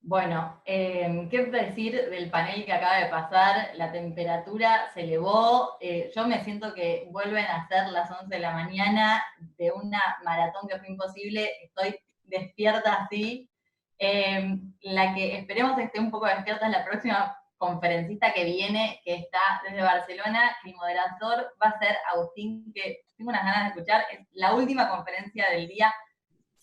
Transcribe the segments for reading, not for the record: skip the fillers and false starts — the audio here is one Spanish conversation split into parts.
Bueno, ¿qué decir del panel que acaba de pasar? La temperatura se elevó. Yo me siento que vuelven a ser las 11 de la mañana de una maratón que fue imposible. Estoy despierta así. La que esperemos esté un poco despierta es la próxima conferencista que viene, que está desde Barcelona. El moderador va a ser Agustín, que tengo unas ganas de escuchar. Es la última conferencia del día.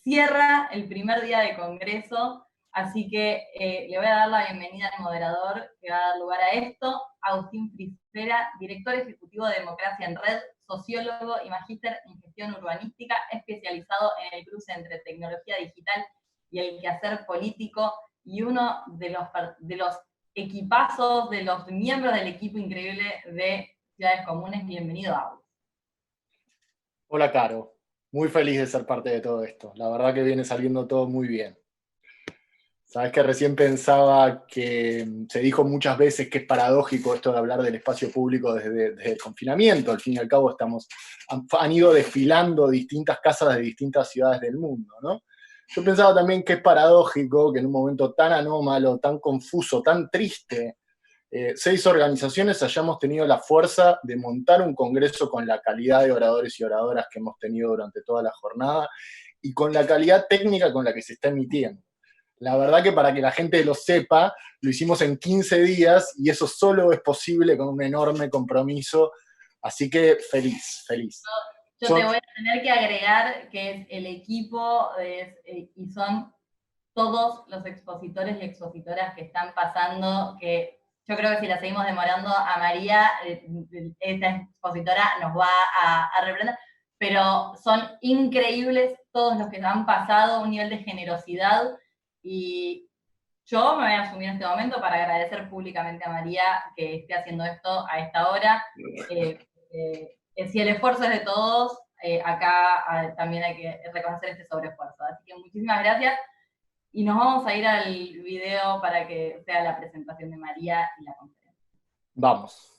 Cierra el primer día de congreso. Así que le voy a dar la bienvenida al moderador que va a dar lugar a esto, Agustín Frisera, director ejecutivo de Democracia en Red, sociólogo y magíster en gestión urbanística, especializado en el cruce entre tecnología digital y el quehacer político, y uno de los equipazos, de los miembros del equipo increíble de Ciudades Comunes. Bienvenido, Agustín. Hola, Caro. Muy feliz de ser parte de todo esto. La verdad que viene saliendo todo muy bien. Sabes que recién pensaba que se dijo muchas veces que es paradójico esto de hablar del espacio público desde el confinamiento. Al fin y al cabo han ido desfilando distintas casas de distintas ciudades del mundo, ¿no? Yo pensaba también que es paradójico que en un momento tan anómalo, tan confuso, tan triste, 6 organizaciones hayamos tenido la fuerza de montar un congreso con la calidad de oradores y oradoras que hemos tenido durante toda la jornada y con la calidad técnica con la que se está emitiendo. La verdad que para que la gente lo sepa, lo hicimos en 15 días y eso solo es posible con un enorme compromiso. Así que feliz, feliz. Yo te voy a tener que agregar que es el equipo y son todos los expositores y expositoras que están pasando, que yo creo que si la seguimos demorando a María, esta expositora nos va a reprender, pero son increíbles todos los que han pasado, un nivel de generosidad, y yo me voy a asumir en este momento para agradecer públicamente a María que esté haciendo esto a esta hora. Si el esfuerzo es de todos, acá también hay que reconocer este sobreesfuerzo. Así que muchísimas gracias. Y nos vamos a ir al video para que sea la presentación de María y la conferencia. Vamos.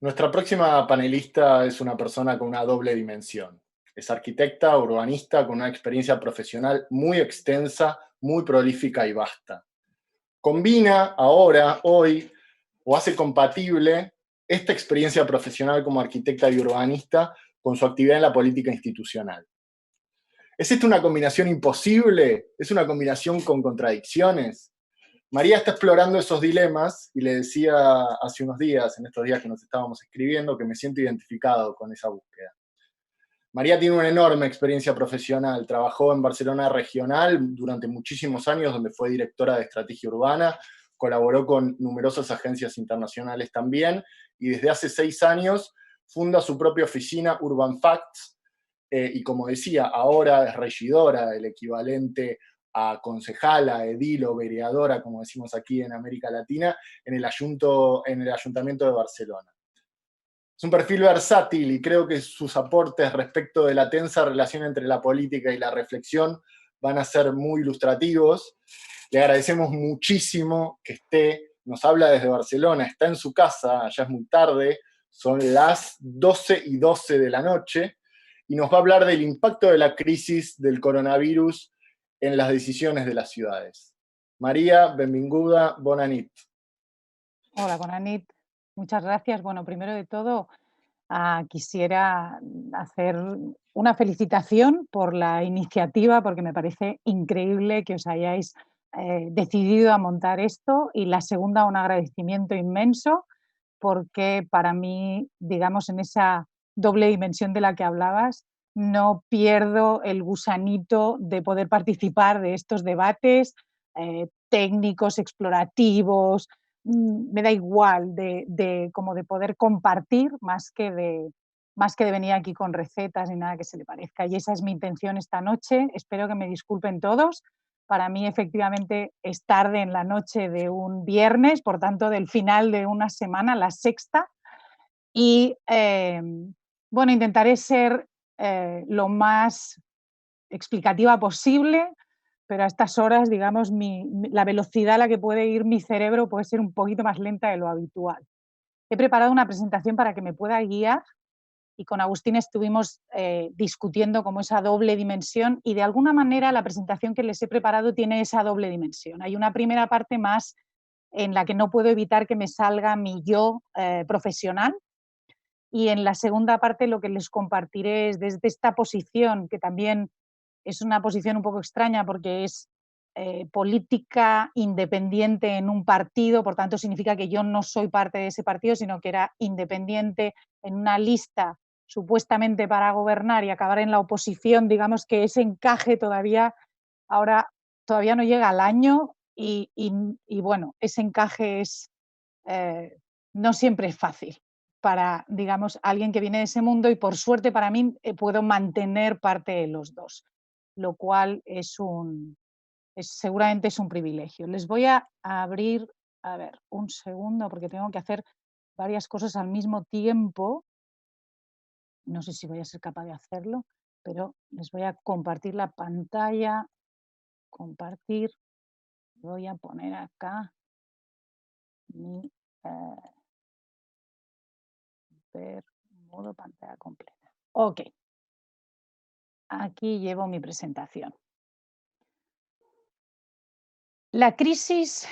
Nuestra próxima panelista es una persona con una doble dimensión. Es arquitecta, urbanista, con una experiencia profesional muy extensa, muy prolífica y vasta. Combina ahora, hoy, o hace compatible esta experiencia profesional como arquitecta y urbanista con su actividad en la política institucional. ¿Es esta una combinación imposible? ¿Es una combinación con contradicciones? María está explorando esos dilemas y le decía hace unos días, en estos días que nos estábamos escribiendo, que me siento identificado con esa búsqueda. María tiene una enorme experiencia profesional, trabajó en Barcelona Regional durante muchísimos años, donde fue directora de estrategia urbana, colaboró con numerosas agencias internacionales también, y desde hace 6 años funda su propia oficina Urban Facts, y como decía, ahora es regidora, el equivalente a concejala, edil o vereadora, como decimos aquí en América Latina, en el Ayuntamiento de Barcelona. Es un perfil versátil y creo que sus aportes respecto de la tensa relación entre la política y la reflexión van a ser muy ilustrativos. Le agradecemos muchísimo que nos habla desde Barcelona, está en su casa, ya es muy tarde, son las 12:12 de la noche, y nos va a hablar del impacto de la crisis del coronavirus en las decisiones de las ciudades. María, benvinguda, bona nit. Hola, bona nit. Muchas gracias. Bueno, primero de todo, quisiera hacer una felicitación por la iniciativa, porque me parece increíble que os hayáis decidido a montar esto. Y la segunda, un agradecimiento inmenso, porque para mí, digamos, en esa doble dimensión de la que hablabas, no pierdo el gusanito de poder participar de estos debates técnicos, explorativos, me da igual como de poder compartir más que de venir aquí con recetas ni nada que se le parezca. Y esa es mi intención esta noche. Espero que me disculpen todos. Para mí, efectivamente, es tarde en la noche de un viernes, por tanto, del final de una semana, la sexta. Y bueno, intentaré ser lo más explicativa posible, pero a estas horas, digamos, la velocidad a la que puede ir mi cerebro puede ser un poquito más lenta de lo habitual. He preparado una presentación para que me pueda guiar y con Agustín estuvimos discutiendo como esa doble dimensión y de alguna manera la presentación que les he preparado tiene esa doble dimensión. Hay una primera parte más en la que no puedo evitar que me salga mi yo profesional y en la segunda parte lo que les compartiré es desde esta posición que también es una posición un poco extraña porque es política independiente en un partido, por tanto significa que yo no soy parte de ese partido, sino que era independiente en una lista supuestamente para gobernar y acabar en la oposición, digamos que ese encaje todavía no llega al año y bueno, ese encaje es no siempre es fácil para, digamos, alguien que viene de ese mundo y por suerte para mí puedo mantener parte de los dos, lo cual seguramente es un privilegio. Les voy a abrir, a ver, un segundo porque tengo que hacer varias cosas al mismo tiempo. No sé si voy a ser capaz de hacerlo, pero les voy a compartir la pantalla. Compartir. Voy a poner acá mi ver modo pantalla completa. Ok. Aquí llevo mi presentación. La crisis,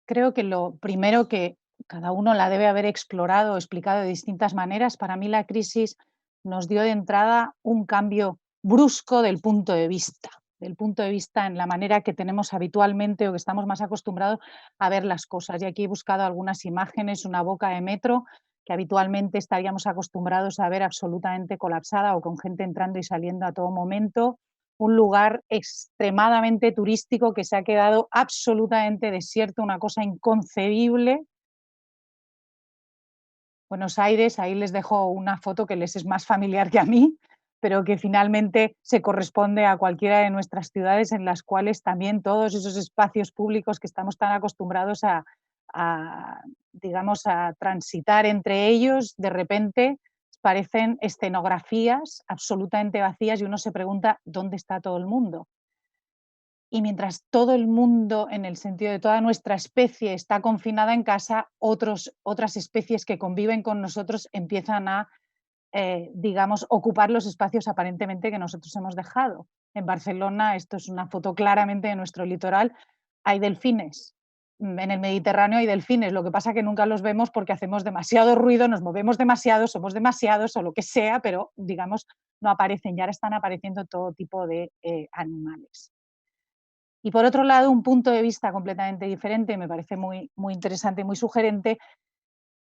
creo que lo primero que cada uno la debe haber explorado o explicado de distintas maneras. Para mí la crisis nos dio de entrada un cambio brusco del punto de vista en la manera que tenemos habitualmente o que estamos más acostumbrados a ver las cosas. Y aquí he buscado algunas imágenes, una boca de metro que habitualmente estaríamos acostumbrados a ver absolutamente colapsada o con gente entrando y saliendo a todo momento. Un lugar extremadamente turístico que se ha quedado absolutamente desierto, una cosa inconcebible. Buenos Aires, ahí les dejo una foto que les es más familiar que a mí, pero que finalmente se corresponde a cualquiera de nuestras ciudades en las cuales también todos esos espacios públicos que estamos tan acostumbrados digamos, a transitar entre ellos, de repente parecen escenografías absolutamente vacías y uno se pregunta ¿dónde está todo el mundo? Y mientras todo el mundo, en el sentido de toda nuestra especie, está confinada en casa, otras especies que conviven con nosotros empiezan a, digamos, ocupar los espacios aparentemente que nosotros hemos dejado. En Barcelona, esto es una foto claramente de nuestro litoral, hay delfines. En el Mediterráneo hay delfines, lo que pasa es que nunca los vemos porque hacemos demasiado ruido, nos movemos demasiado, somos demasiados o lo que sea, pero digamos no aparecen y ahora están apareciendo todo tipo de animales. Y por otro lado, un punto de vista completamente diferente, me parece muy, muy interesante y muy sugerente,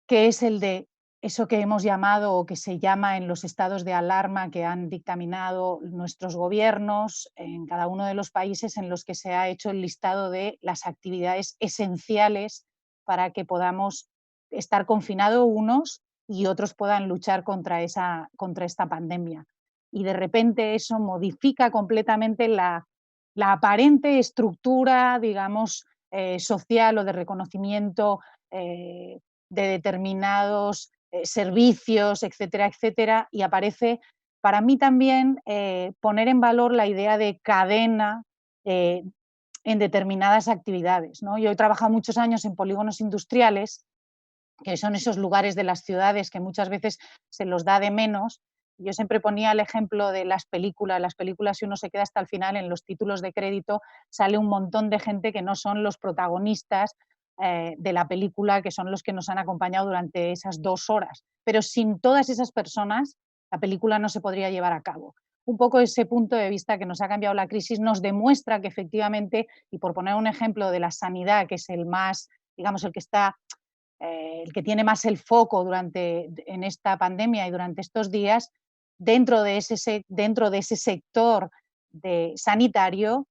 que es el de eso que hemos llamado o que se llama en los estados de alarma que han dictaminado nuestros gobiernos en cada uno de los países en los que se ha hecho el listado de las actividades esenciales para que podamos estar confinados unos y otros puedan luchar contra esta pandemia. Y de repente eso modifica completamente la aparente estructura, digamos, social o de reconocimiento de determinados servicios, etcétera, etcétera, y aparece para mí también poner en valor la idea de cadena en determinadas actividades, ¿no? Yo he trabajado muchos años en polígonos industriales, que son esos lugares de las ciudades que muchas veces se los da de menos. Yo siempre ponía el ejemplo de las películas. Las películas, si uno se queda hasta el final, en los títulos de crédito sale un montón de gente que no son los protagonistas de la película, que son los que nos han acompañado durante esas 2 horas. Pero sin todas esas personas, la película no se podría llevar a cabo. Un poco ese punto de vista que nos ha cambiado la crisis nos demuestra que efectivamente, y por poner un ejemplo de la sanidad, que es el más, digamos, el que tiene más el foco en esta pandemia y durante estos días, dentro de ese sector sanitario,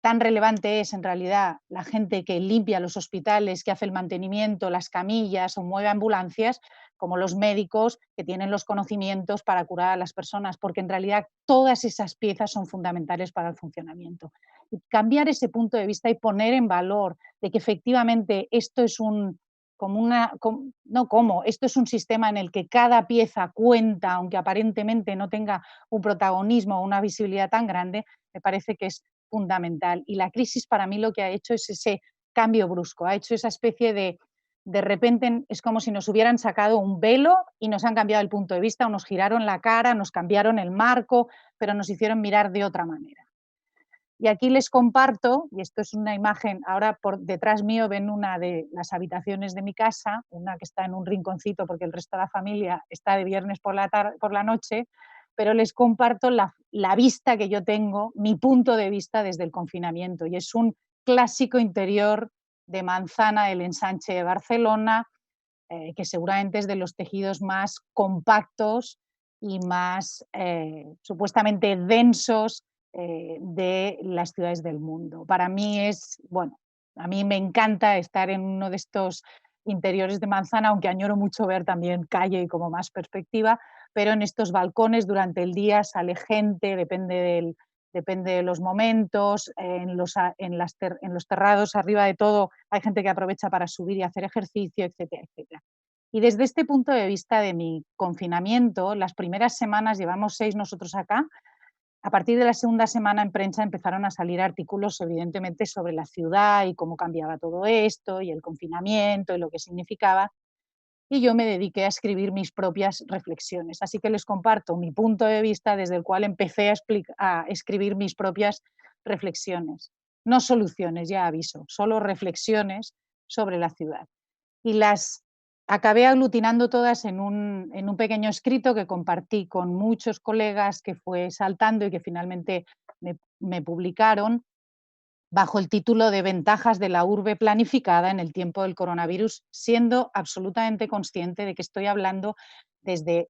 tan relevante es en realidad la gente que limpia los hospitales, que hace el mantenimiento, las camillas o mueve ambulancias, como los médicos que tienen los conocimientos para curar a las personas, porque en realidad todas esas piezas son fundamentales para el funcionamiento. Y cambiar ese punto de vista y poner en valor de que efectivamente esto es esto es un sistema en el que cada pieza cuenta, aunque aparentemente no tenga un protagonismo o una visibilidad tan grande, me parece que es fundamental. Y la crisis para mí lo que ha hecho es ese cambio brusco, ha hecho esa especie de repente es como si nos hubieran sacado un velo y nos han cambiado el punto de vista, o nos giraron la cara, nos cambiaron el marco, pero nos hicieron mirar de otra manera. Y aquí les comparto, y esto es una imagen, ahora por detrás mío ven una de las habitaciones de mi casa, una que está en un rinconcito porque el resto de la familia está de viernes por la noche, pero les comparto la vista que yo tengo, mi punto de vista desde el confinamiento, y es un clásico interior de manzana del Ensanche de Barcelona, que seguramente es de los tejidos más compactos y más supuestamente densos de las ciudades del mundo. Para mí a mí me encanta estar en uno de estos interiores de manzana, aunque añoro mucho ver también calle y como más perspectiva, pero en estos balcones durante el día sale gente, depende de los momentos, en los terrados arriba de todo hay gente que aprovecha para subir y hacer ejercicio, etcétera, etcétera. Y desde este punto de vista de mi confinamiento, las primeras semanas, llevamos 6 nosotros acá, a partir de la segunda semana en prensa empezaron a salir artículos evidentemente sobre la ciudad y cómo cambiaba todo esto y el confinamiento y lo que significaba, y yo me dediqué a escribir mis propias reflexiones. Así que les comparto mi punto de vista desde el cual empecé a escribir mis propias reflexiones. No soluciones, ya aviso, solo reflexiones sobre la ciudad. Y las acabé aglutinando todas en un pequeño escrito que compartí con muchos colegas, que fue saltando y que finalmente me publicaron bajo el título de Ventajas de la urbe planificada en el tiempo del coronavirus, siendo absolutamente consciente de que estoy hablando desde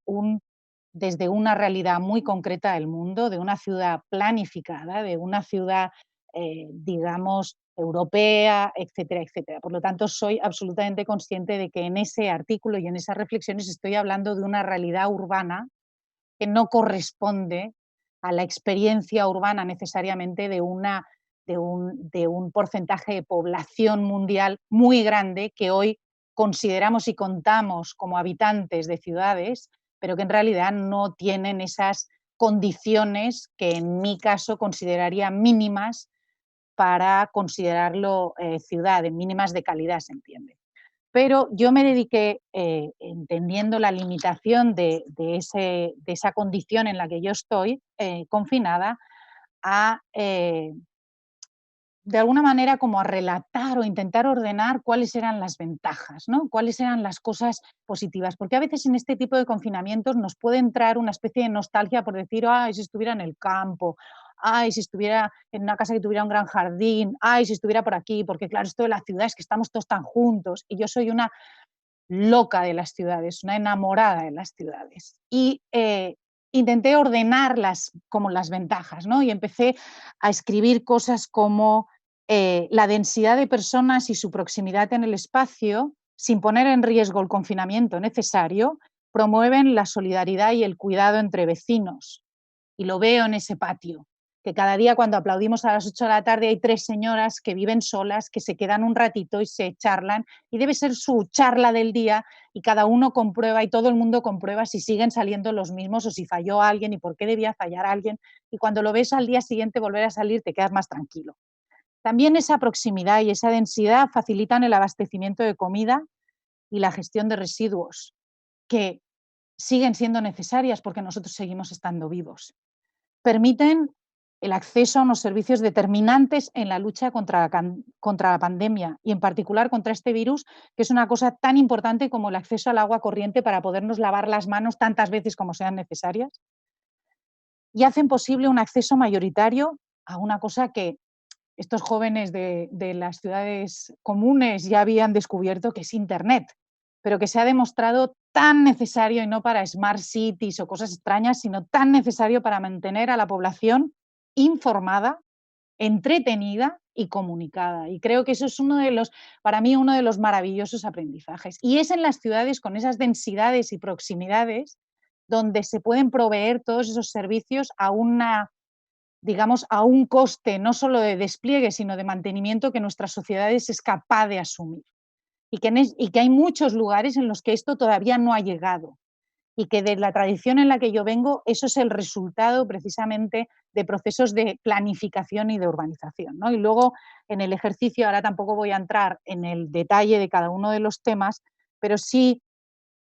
una realidad muy concreta del mundo, de una ciudad planificada, de una ciudad, digamos, europea, etcétera, etcétera. Por lo tanto, soy absolutamente consciente de que en ese artículo y en esas reflexiones estoy hablando de una realidad urbana que no corresponde a la experiencia urbana necesariamente de un porcentaje de población mundial muy grande que hoy consideramos y contamos como habitantes de ciudades, pero que en realidad no tienen esas condiciones que en mi caso consideraría mínimas para considerarlo ciudad, mínimas de calidad, se entiende. Pero yo me dediqué, entendiendo la limitación de esa condición en la que yo estoy confinada, a de alguna manera como a relatar o intentar ordenar cuáles eran las ventajas, ¿no? Cuáles eran las cosas positivas, porque a veces en este tipo de confinamientos nos puede entrar una especie de nostalgia por decir, ay, si estuviera en el campo, ay, si estuviera en una casa que tuviera un gran jardín, ay, si estuviera por aquí, porque claro, esto de la ciudad es que estamos todos tan juntos, y yo soy una loca de las ciudades, una enamorada de las ciudades. Y intenté ordenarlas como las ventajas, ¿no? Y empecé a escribir cosas como la densidad de personas y su proximidad en el espacio, sin poner en riesgo el confinamiento necesario, promueven la solidaridad y el cuidado entre vecinos. Y lo veo en ese patio, que cada día cuando aplaudimos a las 8 de la tarde hay 3 señoras que viven solas, que se quedan un ratito y se charlan, y debe ser su charla del día, y cada uno comprueba y todo el mundo comprueba si siguen saliendo los mismos o si falló alguien y por qué debía fallar alguien, y cuando lo ves al día siguiente volver a salir te quedas más tranquilo. También esa proximidad y esa densidad facilitan el abastecimiento de comida y la gestión de residuos, que siguen siendo necesarias porque nosotros seguimos estando vivos. Permiten el acceso a unos servicios determinantes en la lucha contra la pandemia y en particular contra este virus, que es una cosa tan importante como el acceso al agua corriente para podernos lavar las manos tantas veces como sean necesarias, y hacen posible un acceso mayoritario a una cosa que estos jóvenes de las ciudades comunes ya habían descubierto, que es Internet, pero que se ha demostrado tan necesario, y no para smart cities o cosas extrañas, sino tan necesario para mantener a la población informada entretenida y comunicada. Y creo que eso es para mí, uno de los maravillosos aprendizajes. Y es en las ciudades con esas densidades y proximidades donde se pueden proveer todos esos servicios digamos, a un coste no solo de despliegue, sino de mantenimiento que nuestras sociedades es capaz de asumir. Y que hay muchos lugares en los que esto todavía no ha llegado. Y que de la tradición en la que yo vengo, eso es el resultado precisamente de procesos de planificación y de urbanización, ¿no? Y luego en el ejercicio, ahora tampoco voy a entrar en el detalle de cada uno de los temas, pero sí,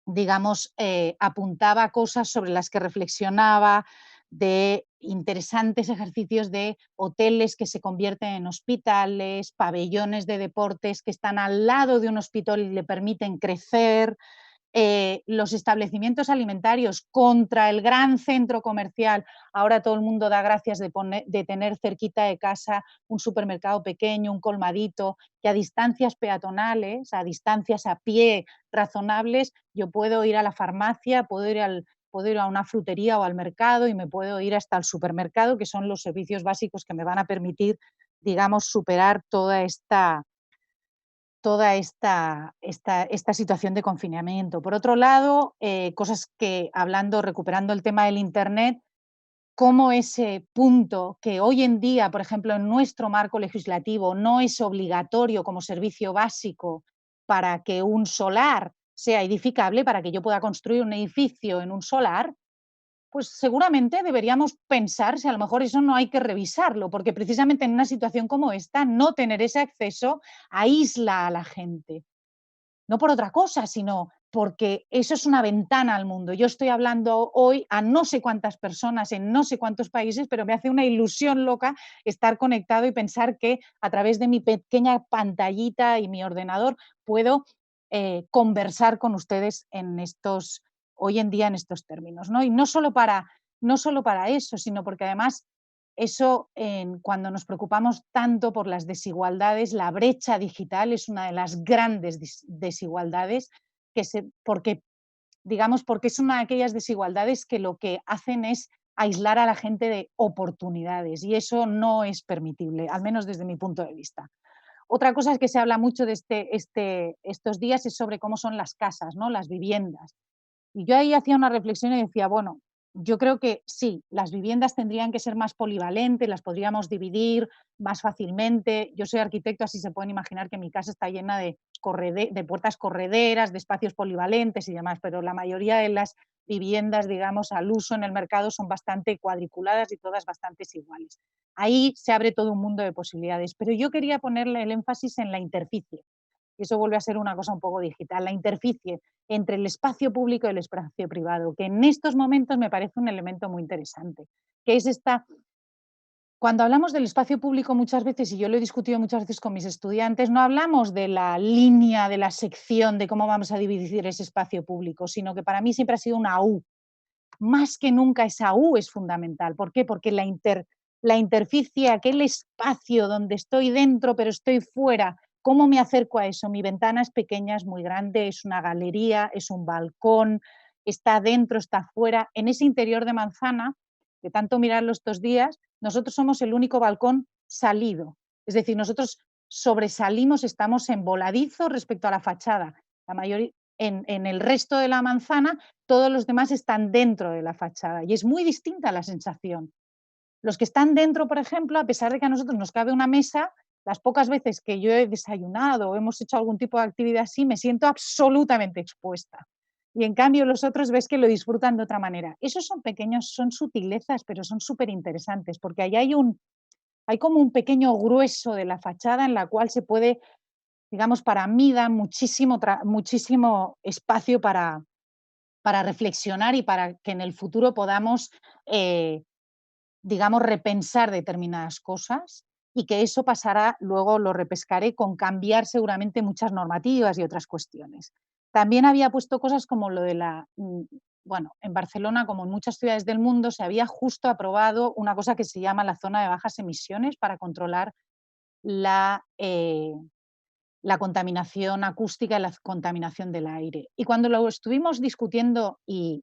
digamos, apuntaba cosas sobre las que reflexionaba, de interesantes ejercicios de hoteles que se convierten en hospitales, pabellones de deportes que están al lado de un hospital y le permiten crecer, los establecimientos alimentarios contra el gran centro comercial. Ahora todo el mundo da gracias de tener cerquita de casa un supermercado pequeño, un colmadito, que a distancias peatonales, a distancias a pie razonables, yo puedo ir a la farmacia, puedo ir a una frutería o al mercado y me puedo ir hasta el supermercado, que son los servicios básicos que me van a permitir, digamos, superar toda esta situación de confinamiento. Por otro lado, cosas que, recuperando el tema del Internet, cómo ese punto que hoy en día, por ejemplo, en nuestro marco legislativo no es obligatorio como servicio básico para que un solar sea edificable, para que yo pueda construir un edificio en un solar, pues seguramente deberíamos pensar si a lo mejor eso no hay que revisarlo, porque precisamente en una situación como esta, no tener ese acceso aísla a la gente. No por otra cosa, sino porque eso es una ventana al mundo. Yo estoy hablando hoy a no sé cuántas personas en no sé cuántos países, pero me hace una ilusión loca estar conectado y pensar que a través de mi pequeña pantallita y mi ordenador puedo conversar con ustedes hoy en día en estos términos, ¿no? Y no solo para eso, sino porque además eso, cuando nos preocupamos tanto por las desigualdades, la brecha digital es una de las grandes desigualdades, porque es una de aquellas desigualdades que lo que hacen es aislar a la gente de oportunidades, y eso no es permitible, al menos desde mi punto de vista. Otra cosa es que se habla mucho de estos días es sobre cómo son las casas, ¿no? Las viviendas. Y yo ahí hacía una reflexión y decía, bueno, yo creo que sí, las viviendas tendrían que ser más polivalentes, las podríamos dividir más fácilmente. Yo soy arquitecto, así se pueden imaginar que mi casa está llena de puertas correderas, de espacios polivalentes y demás, pero la mayoría de las viviendas, digamos, al uso en el mercado son bastante cuadriculadas y todas bastante iguales. Ahí se abre todo un mundo de posibilidades, pero yo quería ponerle el énfasis en la interficie. Y eso vuelve a ser una cosa un poco digital, la interficie entre el espacio público y el espacio privado, que en estos momentos me parece un elemento muy interesante, que es cuando hablamos del espacio público muchas veces, y yo lo he discutido muchas veces con mis estudiantes, no hablamos de la línea, de la sección, de cómo vamos a dividir ese espacio público, sino que para mí siempre ha sido una U. Más que nunca esa U es fundamental. ¿Por qué? Porque la interficie, aquel espacio donde estoy dentro pero estoy fuera, ¿cómo me acerco a eso? Mi ventana es pequeña, es muy grande, es una galería, es un balcón, está dentro, está fuera. En ese interior de manzana, de tanto mirarlo estos días, nosotros somos el único balcón salido. Es decir, nosotros sobresalimos, estamos en voladizo respecto a la fachada. La mayoría, en el resto de la manzana, todos los demás están dentro de la fachada y es muy distinta la sensación. Los que están dentro, por ejemplo, a pesar de que a nosotros nos cabe una mesa, las pocas veces que yo he desayunado o hemos hecho algún tipo de actividad así, me siento absolutamente expuesta. Y en cambio los otros ves que lo disfrutan de otra manera. Esos son pequeños, son sutilezas, pero son súper interesantes, porque ahí hay como un pequeño grueso de la fachada en la cual se puede, digamos, para mí da muchísimo espacio para reflexionar y para que en el futuro podamos, digamos, repensar determinadas cosas, y que eso pasará, luego lo repescaré, con cambiar seguramente muchas normativas y otras cuestiones. También había puesto cosas como lo de bueno, en Barcelona, como en muchas ciudades del mundo, se había justo aprobado una cosa que se llama la zona de bajas emisiones para controlar la contaminación acústica y la contaminación del aire. Y cuando lo estuvimos discutiendo y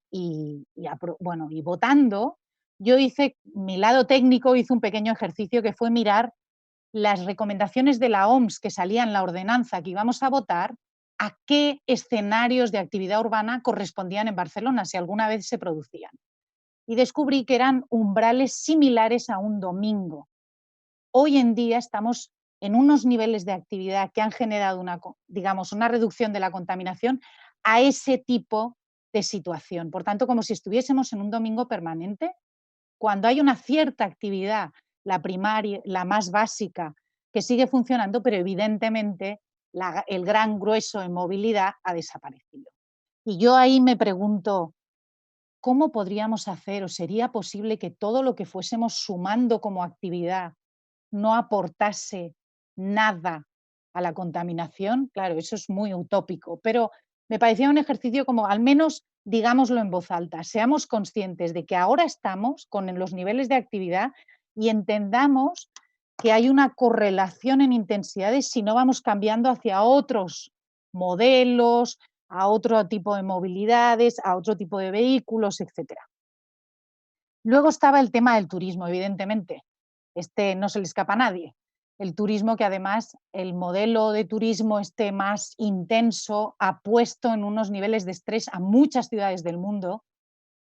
votando, yo hice, mi lado técnico, hice un pequeño ejercicio que fue mirar las recomendaciones de la OMS que salía en la ordenanza que íbamos a votar, a qué escenarios de actividad urbana correspondían en Barcelona, si alguna vez se producían. Y descubrí que eran umbrales similares a un domingo. Hoy en día estamos en unos niveles de actividad que han generado una reducción de la contaminación a ese tipo de situación. Por tanto, como si estuviésemos en un domingo permanente, cuando hay una cierta actividad, la primaria, la más básica, que sigue funcionando, pero evidentemente el gran grueso en movilidad ha desaparecido. Y yo ahí me pregunto, ¿cómo podríamos hacer o sería posible que todo lo que fuésemos sumando como actividad no aportase nada a la contaminación? Claro, eso es muy utópico, pero me parecía un ejercicio como, al menos, digámoslo en voz alta, seamos conscientes de que ahora estamos con los niveles de actividad y entendamos que hay una correlación en intensidades si no vamos cambiando hacia otros modelos, a otro tipo de movilidades, a otro tipo de vehículos, etc. Luego estaba el tema del turismo, evidentemente. Este no se le escapa a nadie. El turismo, que además el modelo de turismo más intenso ha puesto en unos niveles de estrés a muchas ciudades del mundo,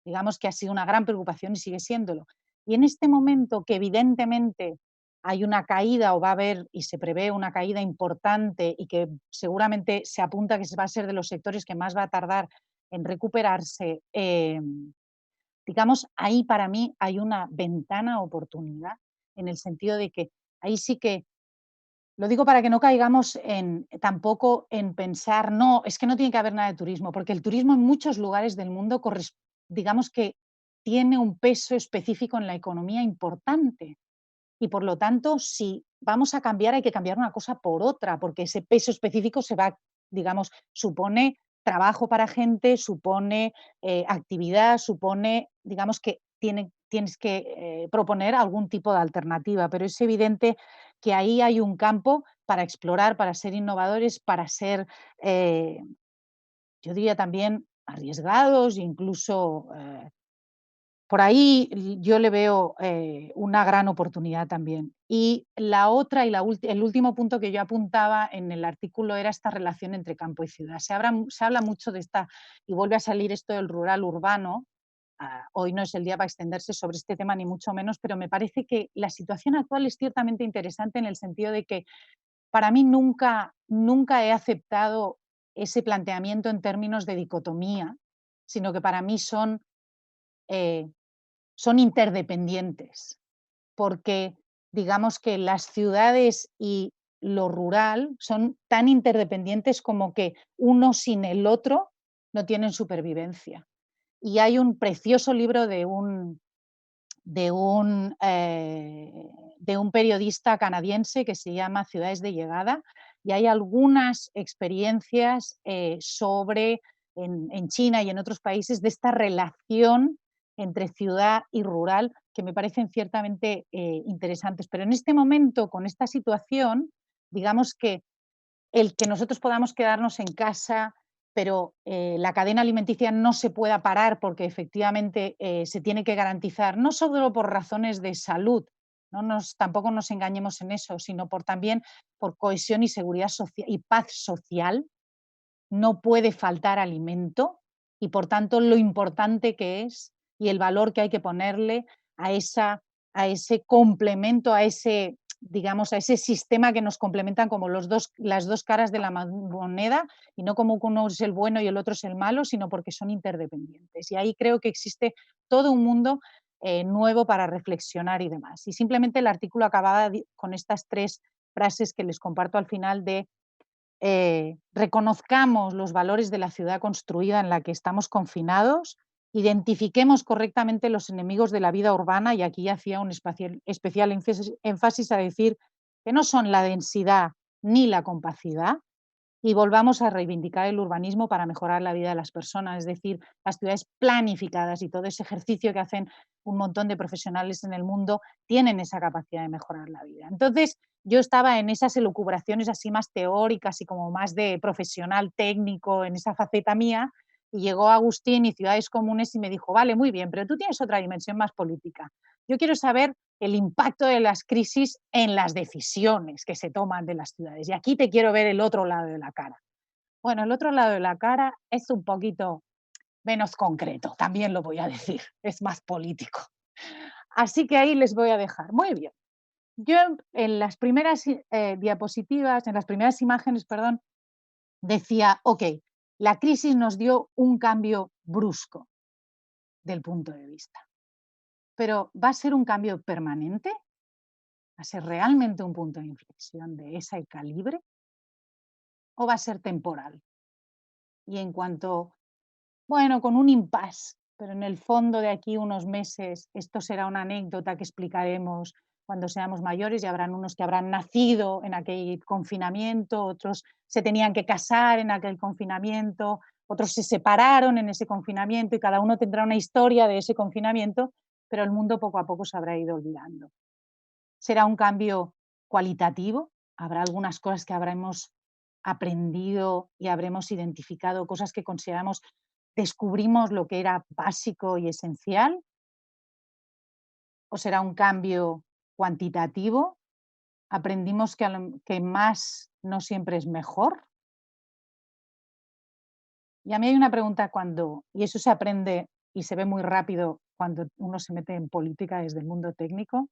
digamos que ha sido una gran preocupación y sigue siéndolo. Y en este momento que evidentemente hay una caída o va a haber y se prevé una caída importante y que seguramente se apunta que va a ser de los sectores que más va a tardar en recuperarse, digamos, ahí para mí hay una ventana a oportunidad en el sentido de que ahí sí que, lo digo para que no caigamos tampoco en pensar, no, es que no tiene que haber nada de turismo, porque el turismo en muchos lugares del mundo, digamos que tiene un peso específico en la economía importante. Y por lo tanto, si vamos a cambiar, hay que cambiar una cosa por otra, porque ese peso específico digamos, supone trabajo para gente, supone actividad, supone, digamos que tienes que proponer algún tipo de alternativa, pero es evidente que ahí hay un campo para explorar, para ser innovadores, para ser, yo diría también, arriesgados e incluso por ahí yo le veo una gran oportunidad también. Y la otra y el último punto que yo apuntaba en el artículo era esta relación entre campo y ciudad. Se habla mucho de esta, y vuelve a salir esto del rural urbano. Hoy no es el día para extenderse sobre este tema, ni mucho menos, pero me parece que la situación actual es ciertamente interesante en el sentido de que para mí nunca he aceptado ese planteamiento en términos de dicotomía, sino que para mí son interdependientes, porque digamos que las ciudades y lo rural son tan interdependientes como que uno sin el otro no tienen supervivencia. Y hay un precioso libro de un periodista canadiense que se llama Ciudades de Llegada, y hay algunas experiencias en China y en otros países de esta relación entre ciudad y rural que me parecen ciertamente interesantes. Pero en este momento, con esta situación, digamos que el que nosotros podamos quedarnos en casa, pero la cadena alimenticia no se pueda parar porque efectivamente se tiene que garantizar, no solo por razones de salud, tampoco nos engañemos en eso, sino también por cohesión y seguridad social y paz social. No puede faltar alimento y por tanto lo importante que es y el valor que hay que ponerle a ese complemento, a ese sistema que nos complementan como las dos caras de la moneda, y no como uno es el bueno y el otro es el malo, sino porque son interdependientes. Y ahí creo que existe todo un mundo nuevo para reflexionar y demás. Y simplemente el artículo acababa con estas 3 frases que les comparto al final de reconozcamos los valores de la ciudad construida en la que estamos confinados, identifiquemos correctamente los enemigos de la vida urbana, y aquí hacía un especial énfasis a decir que no son la densidad ni la compacidad, y volvamos a reivindicar el urbanismo para mejorar la vida de las personas, es decir, las ciudades planificadas y todo ese ejercicio que hacen un montón de profesionales en el mundo tienen esa capacidad de mejorar la vida. Entonces, yo estaba en esas elucubraciones así más teóricas y como más de profesional técnico en esa faceta mía, Y llegó Agustín y Ciudades Comunes y me dijo, vale, muy bien, pero tú tienes otra dimensión más política. Yo quiero saber el impacto de las crisis en las decisiones que se toman de las ciudades. Y aquí te quiero ver el otro lado de la cara. Bueno, el otro lado de la cara es un poquito menos concreto, también lo voy a decir, es más político. Así que ahí les voy a dejar. Muy bien. Yo en las primeras diapositivas, en las primeras imágenes, perdón, decía, ok, la crisis nos dio un cambio brusco del punto de vista. Pero ¿va a ser un cambio permanente? ¿Va a ser realmente un punto de inflexión de ese calibre? ¿O va a ser temporal? Y en cuanto, bueno, con un impasse, pero en el fondo de aquí unos meses esto será una anécdota que explicaremos cuando seamos mayores y habrán unos que habrán nacido en aquel confinamiento, otros se tenían que casar en aquel confinamiento, otros se separaron en ese confinamiento y cada uno tendrá una historia de ese confinamiento, pero el mundo poco a poco se habrá ido olvidando. Será un cambio cualitativo, habrá algunas cosas que habremos aprendido y habremos identificado, cosas que consideramos, descubrimos lo que era básico y esencial, o será un cambio cuantitativo, aprendimos que más no siempre es mejor. Y a mí hay una pregunta y eso se aprende y se ve muy rápido cuando uno se mete en política desde el mundo técnico,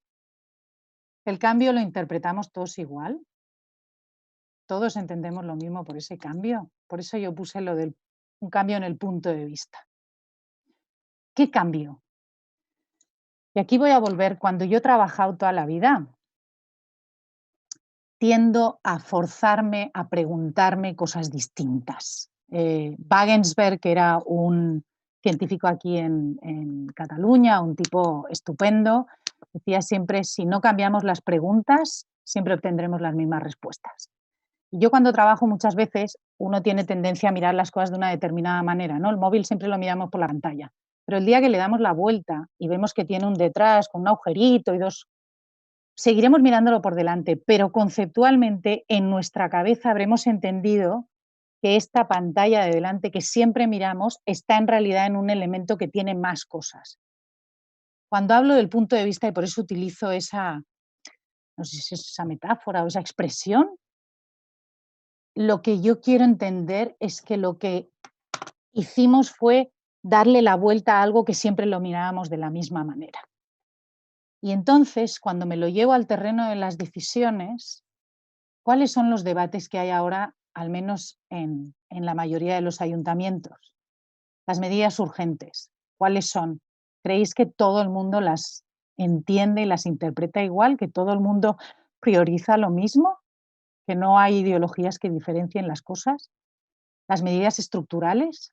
¿el cambio lo interpretamos todos igual? ¿Todos entendemos lo mismo por ese cambio? Por eso yo puse lo de un cambio en el punto de vista. ¿Qué cambio? Y aquí voy a volver, cuando yo he trabajado toda la vida, tiendo a forzarme a preguntarme cosas distintas. Wagensberg, que era un científico aquí en Cataluña, un tipo estupendo, decía siempre, si no cambiamos las preguntas, siempre obtendremos las mismas respuestas. Y yo cuando trabajo muchas veces, uno tiene tendencia a mirar las cosas de una determinada manera, ¿no? El móvil siempre lo miramos por la pantalla, pero el día que le damos la vuelta y vemos que tiene un detrás con un agujerito y dos, seguiremos mirándolo por delante, pero conceptualmente en nuestra cabeza habremos entendido que esta pantalla de delante que siempre miramos está en realidad en un elemento que tiene más cosas. Cuando hablo del punto de vista, y por eso utilizo esa, no sé si es esa metáfora o esa expresión, lo que yo quiero entender es que lo que hicimos fue darle la vuelta a algo que siempre lo mirábamos de la misma manera. Y entonces, cuando me lo llevo al terreno de las decisiones, ¿cuáles son los debates que hay ahora, al menos en la mayoría de los ayuntamientos? Las medidas urgentes, ¿cuáles son? ¿Creéis que todo el mundo las entiende y las interpreta igual? ¿Que todo el mundo prioriza lo mismo? ¿Que no hay ideologías que diferencien las cosas? Las medidas estructurales,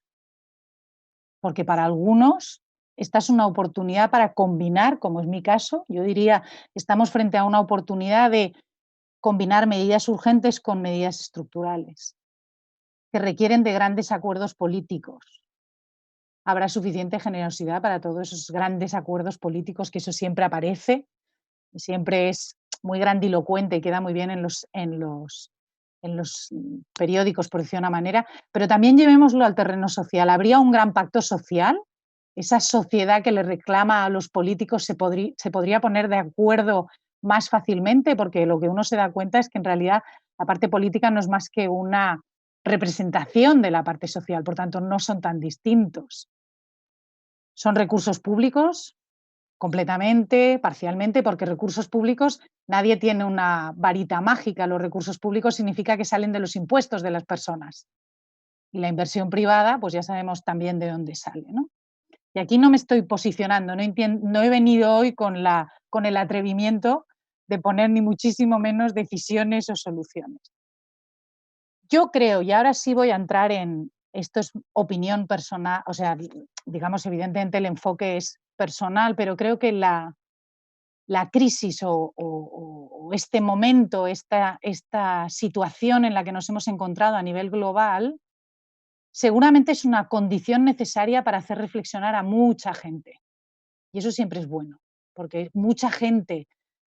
porque para algunos esta es una oportunidad para combinar, como es mi caso, yo diría, estamos frente a una oportunidad de combinar medidas urgentes con medidas estructurales, que requieren de grandes acuerdos políticos. Habrá suficiente generosidad para todos esos grandes acuerdos políticos, que eso siempre aparece, siempre es muy grandilocuente y queda muy bien en los periódicos, por decir una manera, pero también llevémoslo al terreno social. ¿Habría un gran pacto social? Esa sociedad que le reclama a los políticos se podría poner de acuerdo más fácilmente, porque lo que uno se da cuenta es que en realidad la parte política no es más que una representación de la parte social, por tanto no son tan distintos. Son recursos públicos, completamente, parcialmente, porque recursos públicos, nadie tiene una varita mágica. Los recursos públicos significa que salen de los impuestos de las personas. Y la inversión privada, pues ya sabemos también de dónde sale, ¿no? Y aquí no me estoy posicionando, no he venido hoy con el atrevimiento de poner ni muchísimo menos decisiones o soluciones. Yo creo, y ahora sí voy a entrar esto es opinión personal, o sea, digamos, evidentemente el enfoque es personal, pero creo que la crisis o este momento, esta situación en la que nos hemos encontrado a nivel global, seguramente es una condición necesaria para hacer reflexionar a mucha gente. Y eso siempre es bueno, porque mucha gente,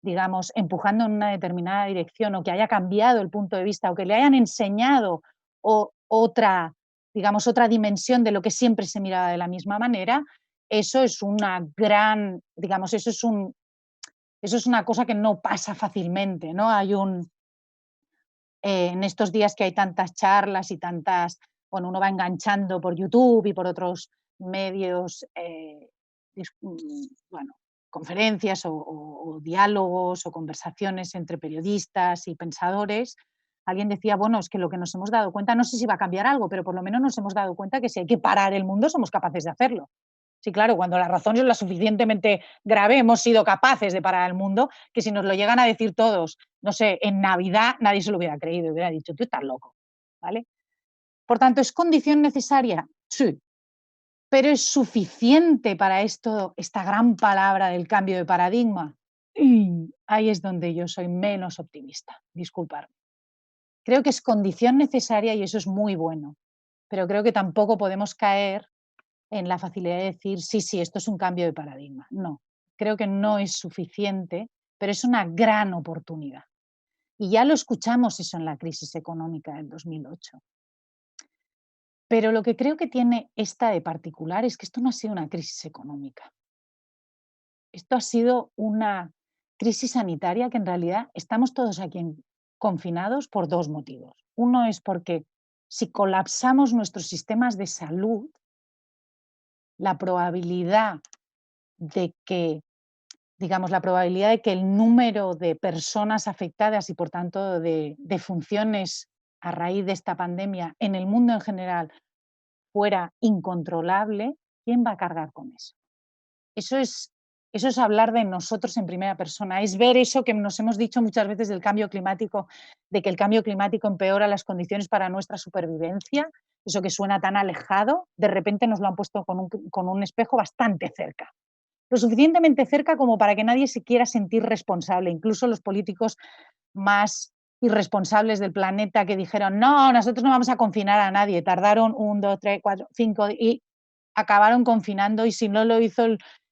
digamos, empujando en una determinada dirección o que haya cambiado el punto de vista o que le hayan enseñado otra, digamos, otra dimensión de lo que siempre se miraba de la misma manera, eso es una gran, digamos, eso es una cosa que no pasa fácilmente, ¿no? En estos días que hay tantas charlas y tantas, bueno, uno va enganchando por YouTube y por otros medios, bueno, conferencias o diálogos o conversaciones entre periodistas y pensadores. Alguien decía, bueno, es que lo que nos hemos dado cuenta, no sé si va a cambiar algo, pero por lo menos nos hemos dado cuenta que si hay que parar el mundo somos capaces de hacerlo. Sí, claro, cuando la razón es la suficientemente grave, hemos sido capaces de parar el mundo, que si nos lo llegan a decir todos, no sé, en Navidad, nadie se lo hubiera creído, hubiera dicho, tú estás loco, ¿vale? Por tanto, ¿es condición necesaria? Sí, pero ¿es suficiente para esto, esta gran palabra del cambio de paradigma? Y ahí es donde yo soy menos optimista, disculparme. Creo que es condición necesaria y eso es muy bueno, pero creo que tampoco podemos caer en la facilidad de decir, sí, sí, esto es un cambio de paradigma. No, creo que no es suficiente, pero es una gran oportunidad. Y ya lo escuchamos eso en la crisis económica del 2008. Pero lo que creo que tiene esta de particular es que esto no ha sido una crisis económica. Esto ha sido una crisis sanitaria que en realidad estamos todos aquí confinados por dos motivos. Uno es porque si colapsamos nuestros sistemas de salud, la probabilidad de que, digamos, la probabilidad de que el número de personas afectadas y por tanto de funciones a raíz de esta pandemia en el mundo en general fuera incontrolable, ¿quién va a cargar con eso? Eso es hablar de nosotros en primera persona, es ver eso que nos hemos dicho muchas veces del cambio climático, de que el cambio climático empeora las condiciones para nuestra supervivencia, eso que suena tan alejado, de repente nos lo han puesto con un espejo bastante cerca. Lo suficientemente cerca como para que nadie se quiera sentir responsable, incluso los políticos más irresponsables del planeta que dijeron, no, nosotros no vamos a confinar a nadie, tardaron 1, 2, 3, 4, 5 y acabaron confinando y si no lo hizo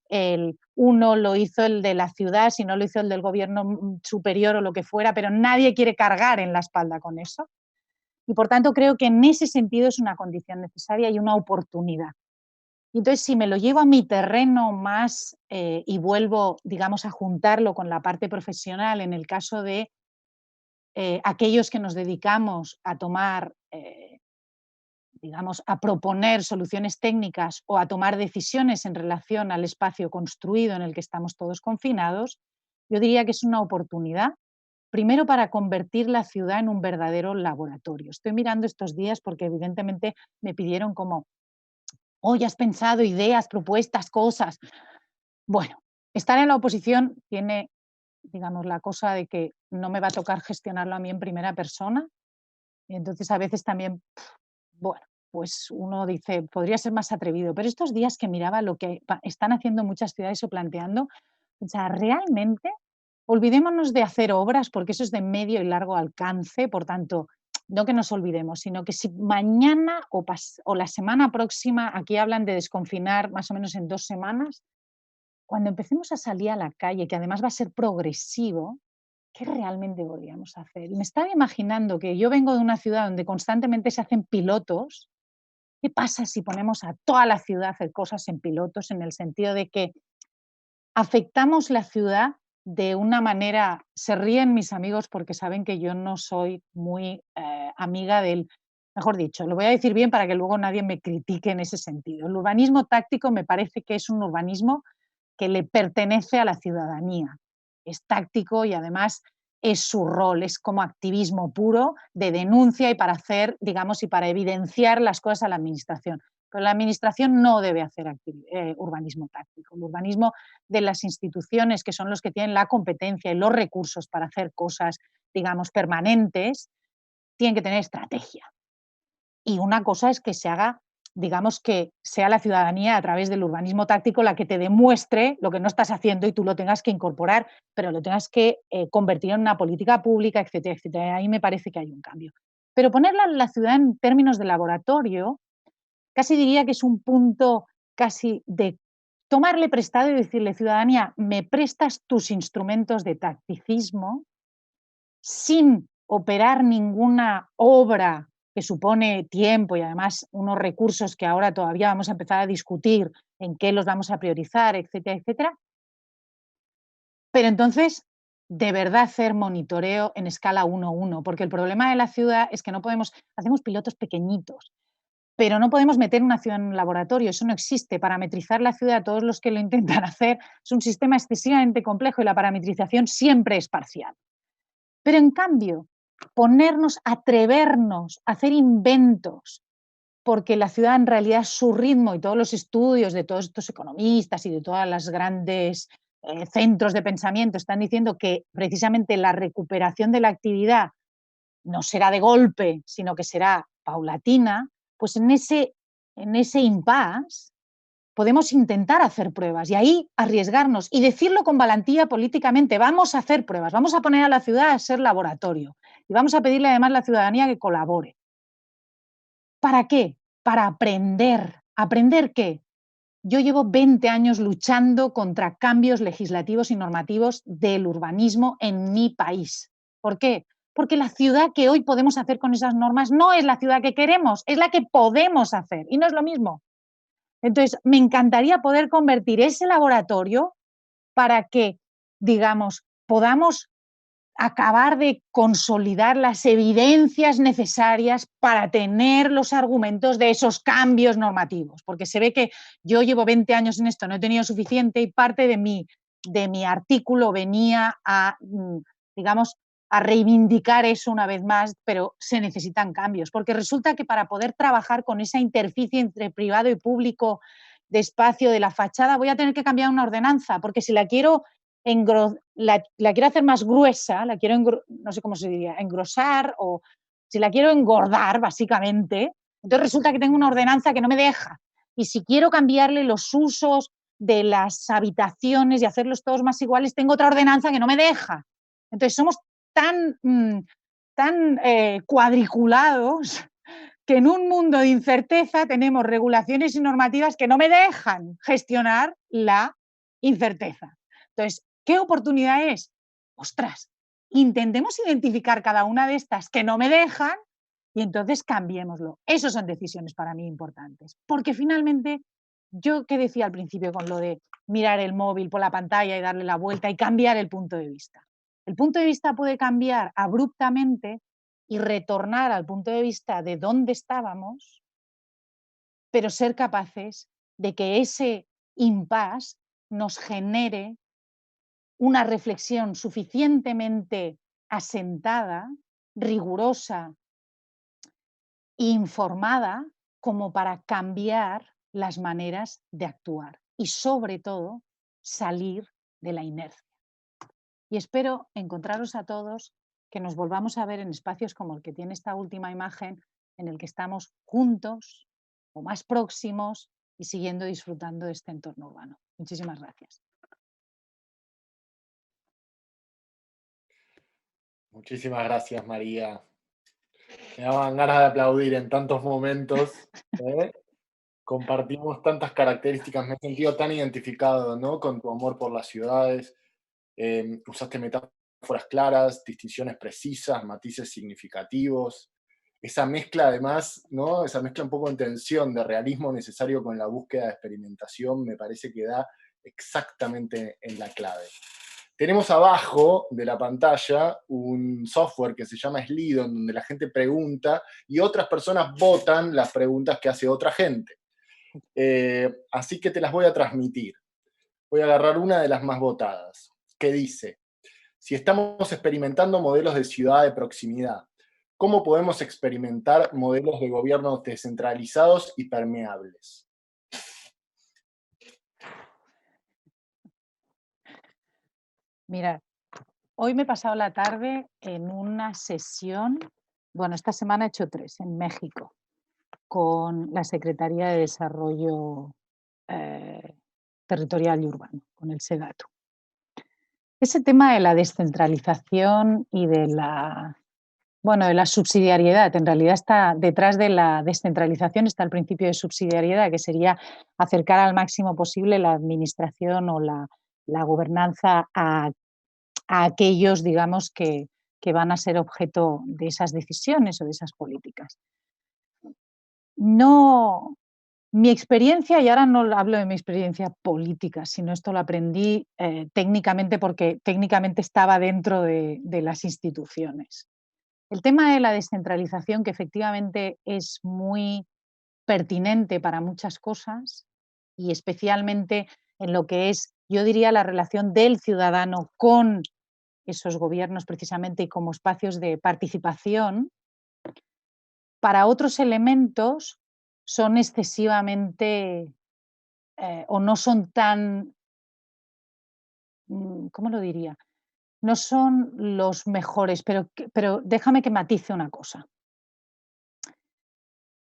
el uno, lo hizo el de la ciudad, si no lo hizo el del gobierno superior o lo que fuera, pero nadie quiere cargar en la espalda con eso. Y por tanto creo que en ese sentido es una condición necesaria y una oportunidad. Y entonces, si me lo llevo a mi terreno más y vuelvo, digamos, a juntarlo con la parte profesional, en el caso de aquellos que nos dedicamos a tomar, digamos, a proponer soluciones técnicas o a tomar decisiones en relación al espacio construido en el que estamos todos confinados, yo diría que es una oportunidad, primero para convertir la ciudad en un verdadero laboratorio. Estoy mirando estos días porque evidentemente me pidieron como, hoy has pensado ideas, propuestas, cosas. Bueno, estar en la oposición tiene, digamos, la cosa de que no me va a tocar gestionarlo a mí en primera persona. Y entonces a veces también, bueno, pues uno dice, podría ser más atrevido. Pero estos días que miraba lo que están haciendo muchas ciudades o planteando, o sea, realmente olvidémonos de hacer obras porque eso es de medio y largo alcance, por tanto, no que nos olvidemos, sino que si mañana o la semana próxima, aquí hablan de desconfinar más o menos en 2 semanas, cuando empecemos a salir a la calle, que además va a ser progresivo, ¿qué realmente podríamos hacer? Y me estaba imaginando que yo vengo de una ciudad donde constantemente se hacen pilotos. ¿Qué pasa si ponemos a toda la ciudad a hacer cosas en pilotos en el sentido de que afectamos la ciudad de una manera, se ríen mis amigos porque saben que yo no soy muy amiga del, mejor dicho, lo voy a decir bien para que luego nadie me critique en ese sentido. El urbanismo táctico me parece que es un urbanismo que le pertenece a la ciudadanía. Es táctico y además es su rol, es como activismo puro de denuncia y para hacer, digamos, y para evidenciar las cosas a la administración. Pero la administración no debe hacer urbanismo táctico. El urbanismo de las instituciones, que son los que tienen la competencia y los recursos para hacer cosas, digamos, permanentes, tienen que tener estrategia. Y una cosa es que se haga, digamos, que sea la ciudadanía a través del urbanismo táctico la que te demuestre lo que no estás haciendo y tú lo tengas que incorporar, pero lo tengas que convertir en una política pública, etcétera, etcétera. Ahí me parece que hay un cambio. Pero ponerla la ciudad en términos de laboratorio, casi diría que es un punto casi de tomarle prestado y decirle, ciudadanía, me prestas tus instrumentos de tacticismo sin operar ninguna obra que supone tiempo y además unos recursos que ahora todavía vamos a empezar a discutir en qué los vamos a priorizar, etcétera, etcétera. Pero entonces, de verdad hacer monitoreo en escala 1:1, porque el problema de la ciudad es que no podemos, hacemos pilotos pequeñitos, pero no podemos meter una ciudad en un laboratorio, eso no existe. Parametrizar la ciudad, todos los que lo intentan hacer, es un sistema excesivamente complejo y la parametrización siempre es parcial. Pero en cambio, ponernos, atrevernos a hacer inventos, porque la ciudad en realidad es su ritmo y todos los estudios de todos estos economistas y de todas las grandes centros de pensamiento están diciendo que precisamente la recuperación de la actividad no será de golpe, sino que será paulatina, pues en ese impasse podemos intentar hacer pruebas y ahí arriesgarnos y decirlo con valentía políticamente, vamos a hacer pruebas, vamos a poner a la ciudad a ser laboratorio y vamos a pedirle además a la ciudadanía que colabore. ¿Para qué? Para aprender. ¿Aprender qué? Yo llevo 20 años luchando contra cambios legislativos y normativos del urbanismo en mi país. ¿Por qué? Porque la ciudad que hoy podemos hacer con esas normas no es la ciudad que queremos, es la que podemos hacer y no es lo mismo. Entonces, me encantaría poder convertir ese laboratorio para que, digamos, podamos acabar de consolidar las evidencias necesarias para tener los argumentos de esos cambios normativos, porque se ve que yo llevo 20 años en esto, no he tenido suficiente y parte de mi artículo venía a, digamos, a reivindicar eso una vez más, pero se necesitan cambios, porque resulta que para poder trabajar con esa interficie entre privado y público de espacio de la fachada voy a tener que cambiar una ordenanza, porque si la quiero la quiero hacer más gruesa, la quiero, no sé cómo se diría, engrosar o si la quiero engordar, básicamente, entonces resulta que tengo una ordenanza que no me deja. Y si quiero cambiarle los usos de las habitaciones y hacerlos todos más iguales, tengo otra ordenanza que no me deja. Entonces somos tan cuadriculados que en un mundo de incerteza tenemos regulaciones y normativas que no me dejan gestionar la incerteza. Entonces, ¿qué oportunidad es? Ostras, intentemos identificar cada una de estas que no me dejan y entonces cambiémoslo. Esas son decisiones para mí importantes, porque finalmente, yo que decía al principio con lo de mirar el móvil por la pantalla y darle la vuelta y cambiar el punto de vista. El punto de vista puede cambiar abruptamente y retornar al punto de vista de dónde estábamos, pero ser capaces de que ese impasse nos genere una reflexión suficientemente asentada, rigurosa e informada como para cambiar las maneras de actuar y sobre todo salir de la inercia. Y espero encontraros a todos, que nos volvamos a ver en espacios como el que tiene esta última imagen, en el que estamos juntos o más próximos y siguiendo disfrutando de este entorno urbano. Muchísimas gracias. Muchísimas gracias, María. Me daban ganas de aplaudir en tantos momentos. Compartimos tantas características, me he sentido tan identificado, ¿no?, con tu amor por las ciudades. Usaste metáforas claras, distinciones precisas, matices significativos. Esa mezcla además, ¿no?, esa mezcla un poco en tensión de realismo necesario con la búsqueda de experimentación, me parece que da exactamente en la clave. Tenemos abajo de la pantalla un software que se llama Slido, en donde la gente pregunta y otras personas votan las preguntas que hace otra gente. Así que te las voy a transmitir. Voy a agarrar una de las más votadas, que dice: si estamos experimentando modelos de ciudad de proximidad, ¿cómo podemos experimentar modelos de gobierno descentralizados y permeables? Mira, hoy me he pasado la tarde en una sesión, bueno, esta semana he hecho 3 en México, con la Secretaría de Desarrollo Territorial y Urbano, con el SEDATU. Ese tema de la descentralización y de la subsidiariedad, en realidad está detrás de la descentralización, está el principio de subsidiariedad, que sería acercar al máximo posible la administración o la gobernanza a aquellos, digamos, que que van a ser objeto de esas decisiones o de esas políticas. No, mi experiencia, y ahora no hablo de mi experiencia política, sino esto lo aprendí técnicamente porque técnicamente estaba dentro de las instituciones. El tema de la descentralización, que efectivamente es muy pertinente para muchas cosas y especialmente en lo que es, yo diría, la relación del ciudadano con esos gobiernos precisamente y como espacios de participación, para otros elementos son excesivamente o no son tan, ¿cómo lo diría? No son los mejores, pero déjame que matice una cosa.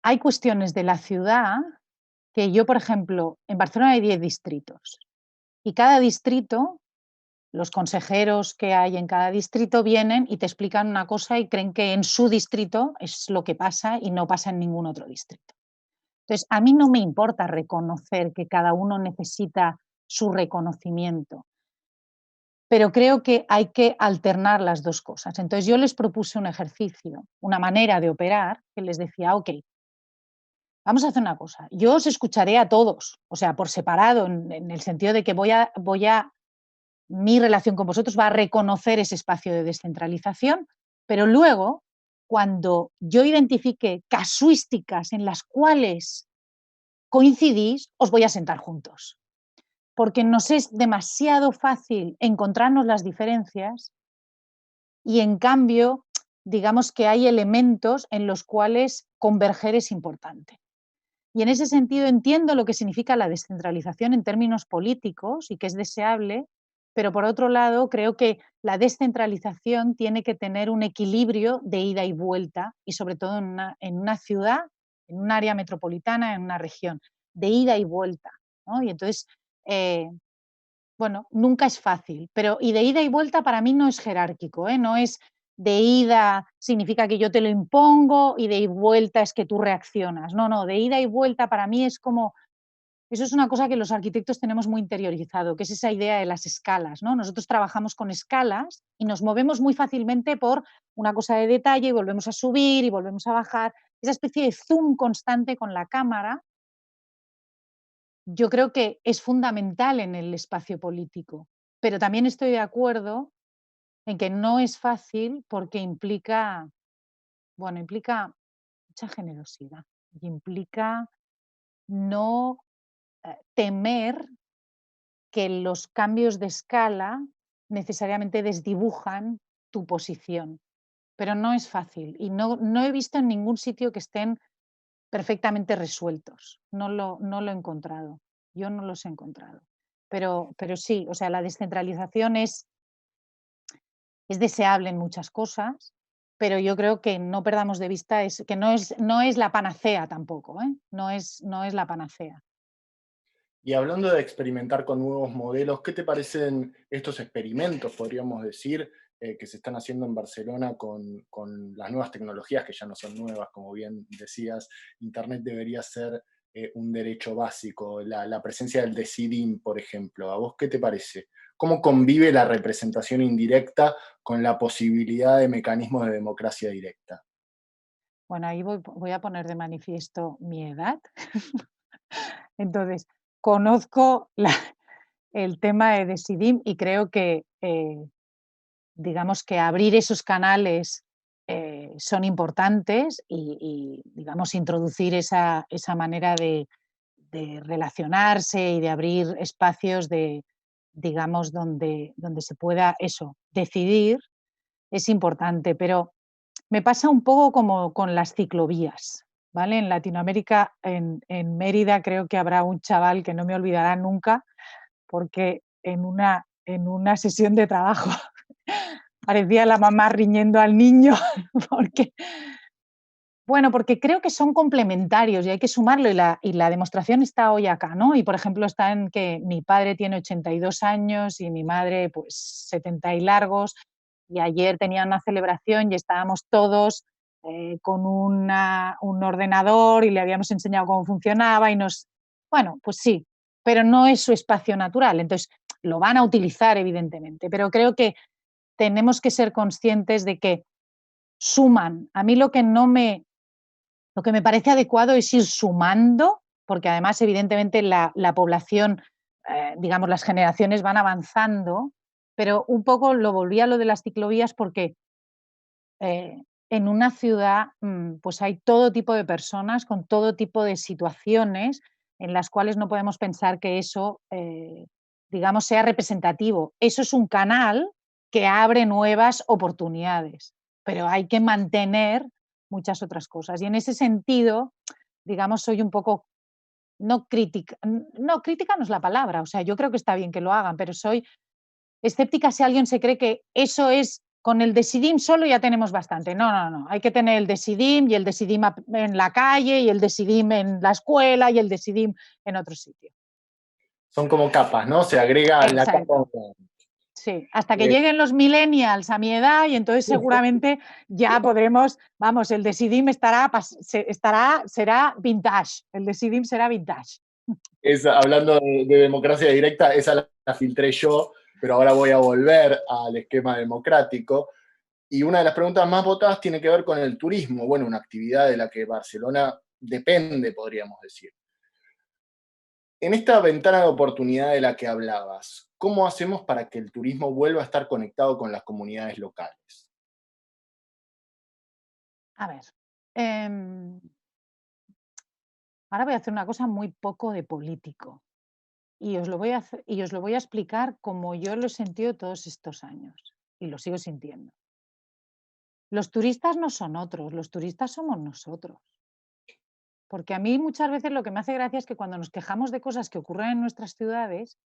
Hay cuestiones de la ciudad que yo, por ejemplo, en Barcelona hay 10 distritos y cada distrito, los consejeros que hay en cada distrito vienen y te explican una cosa y creen que en su distrito es lo que pasa y no pasa en ningún otro distrito. Entonces, a mí no me importa reconocer que cada uno necesita su reconocimiento, pero creo que hay que alternar las dos cosas. Entonces, yo les propuse un ejercicio, una manera de operar, que les decía, ok, vamos a hacer una cosa, yo os escucharé a todos, o sea, por separado, en el sentido de que mi relación con vosotros va a reconocer ese espacio de descentralización, pero luego, cuando yo identifique casuísticas en las cuales coincidís, os voy a sentar juntos. Porque nos es demasiado fácil encontrarnos las diferencias y en cambio, digamos que hay elementos en los cuales converger es importante. Y en ese sentido entiendo lo que significa la descentralización en términos políticos y que es deseable, pero por otro lado creo que la descentralización tiene que tener un equilibrio de ida y vuelta y sobre todo en una ciudad, en un área metropolitana, en una región, de ida y vuelta, ¿no? Y entonces, bueno, nunca es fácil, pero y de ida y vuelta para mí no es jerárquico, no es de ida significa que yo te lo impongo y de vuelta es que tú reaccionas. No, de ida y vuelta para mí es como, eso es una cosa que los arquitectos tenemos muy interiorizado, que es esa idea de las escalas, ¿no? Nosotros trabajamos con escalas y nos movemos muy fácilmente por una cosa de detalle y volvemos a subir y volvemos a bajar. Esa especie de zoom constante con la cámara, yo creo que es fundamental en el espacio político, pero también estoy de acuerdo en que no es fácil porque implica mucha generosidad y implica no temer que los cambios de escala necesariamente desdibujan tu posición, pero no es fácil y no he visto en ningún sitio que estén perfectamente resueltos, no lo he encontrado, yo no los he encontrado, pero sí, o sea, la descentralización es deseable en muchas cosas, pero yo creo que no perdamos de vista que no es la panacea tampoco, no es la panacea. Y hablando de experimentar con nuevos modelos, ¿qué te parecen estos experimentos, podríamos decir, que se están haciendo en Barcelona con las nuevas tecnologías, que ya no son nuevas, como bien decías? Internet debería ser un derecho básico, la presencia del decidim, por ejemplo. ¿A vos qué te parece? ¿Cómo convive la representación indirecta con la posibilidad de mecanismos de democracia directa? Bueno, ahí voy a poner de manifiesto mi edad. Entonces, conozco el tema de Decidim y creo que, digamos que abrir esos canales son importantes y, digamos, introducir esa manera de relacionarse y de abrir espacios digamos, donde se pueda decidir, es importante, pero me pasa un poco como con las ciclovías, ¿vale? En Latinoamérica, en Mérida, creo que habrá un chaval que no me olvidará nunca, porque en una sesión de trabajo parecía la mamá riñendo al niño, porque creo que son complementarios y hay que sumarlo y la demostración está hoy acá, ¿no? Y por ejemplo está en que mi padre tiene 82 años y mi madre pues 70 y largos, y ayer tenía una celebración y estábamos todos con un ordenador y le habíamos enseñado cómo funcionaba bueno, pues sí, pero no es su espacio natural, entonces lo van a utilizar evidentemente, pero creo que tenemos que ser conscientes de que suman. A mí lo que me parece adecuado es ir sumando, porque además evidentemente la población, digamos, las generaciones van avanzando, pero un poco lo volví a lo de las ciclovías porque en una ciudad pues hay todo tipo de personas con todo tipo de situaciones en las cuales no podemos pensar que eso, digamos, sea representativo. Eso es un canal que abre nuevas oportunidades, pero hay que mantener muchas otras cosas. Y en ese sentido, digamos, soy un poco, no crítica no es la palabra, o sea, yo creo que está bien que lo hagan, pero soy escéptica si alguien se cree que eso es, con el Decidim solo ya tenemos bastante. No, no, no, hay que tener el Decidim y el Decidim en la calle y el Decidim en la escuela y el Decidim en otro sitio. Son como capas, ¿no? Se agrega la capa. Sí, hasta que lleguen los millennials a mi edad y entonces seguramente ya podremos, vamos, el Decidim será vintage, el Decidim será vintage. Hablando de democracia directa, esa la filtré yo, pero ahora voy a volver al esquema democrático. Y una de las preguntas más votadas tiene que ver con el turismo, bueno, una actividad de la que Barcelona depende, podríamos decir. En esta ventana de oportunidad de la que hablabas, ¿cómo hacemos para que el turismo vuelva a estar conectado con las comunidades locales? A ver, ahora voy a hacer una cosa muy poco de político y os lo voy a explicar como yo lo he sentido todos estos años y lo sigo sintiendo. Los turistas no son otros, los turistas somos nosotros. Porque a mí muchas veces lo que me hace gracia es que cuando nos quejamos de cosas que ocurren en nuestras ciudades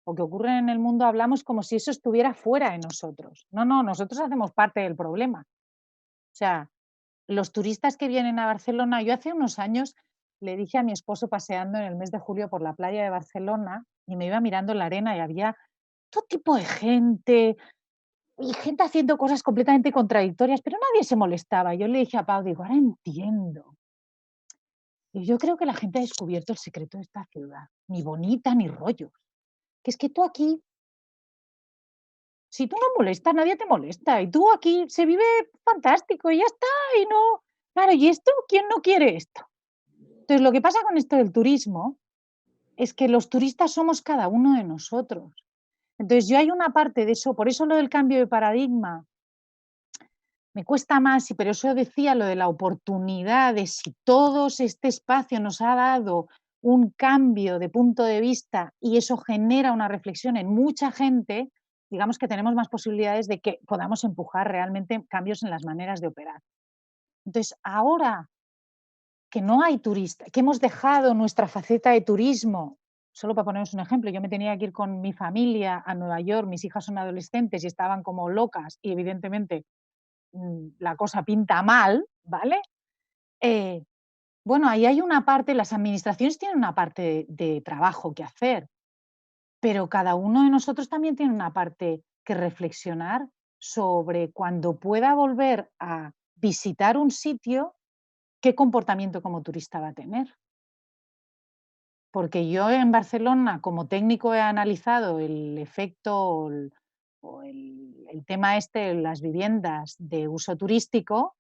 o que ocurren en el mundo, hablamos como si eso estuviera fuera de nosotros. No, no, nosotros hacemos parte del problema. O sea, los turistas que vienen a Barcelona, yo hace unos años le dije a mi esposo paseando en el mes de julio por la playa de Barcelona y me iba mirando en la arena y había todo tipo de gente y gente haciendo cosas completamente contradictorias, pero nadie se molestaba. Yo le dije a Pau, digo, ahora entiendo. Y yo creo que la gente ha descubierto el secreto de esta ciudad, ni bonita ni rollos. Que es que tú aquí, si tú no molestas, nadie te molesta. Y tú aquí se vive fantástico y ya está. Y no, claro, ¿y esto? ¿Quién no quiere esto? Entonces, lo que pasa con esto del turismo es que los turistas somos cada uno de nosotros. Entonces, yo hay una parte de eso, por eso lo del cambio de paradigma me cuesta más, pero eso decía lo de la oportunidad de si todo este espacio nos ha dado un cambio de punto de vista y eso genera una reflexión en mucha gente, digamos que tenemos más posibilidades de que podamos empujar realmente cambios en las maneras de operar. Entonces, ahora que no hay turistas, que hemos dejado nuestra faceta de turismo, solo para poneros un ejemplo, yo me tenía que ir con mi familia a Nueva York, mis hijas son adolescentes y estaban como locas y evidentemente la cosa pinta mal, ¿vale? Bueno, ahí hay una parte, las administraciones tienen una parte de trabajo que hacer, pero cada uno de nosotros también tiene una parte que reflexionar sobre cuando pueda volver a visitar un sitio, qué comportamiento como turista va a tener. Porque yo en Barcelona, como técnico, he analizado el efecto o el tema este de las viviendas de uso turístico.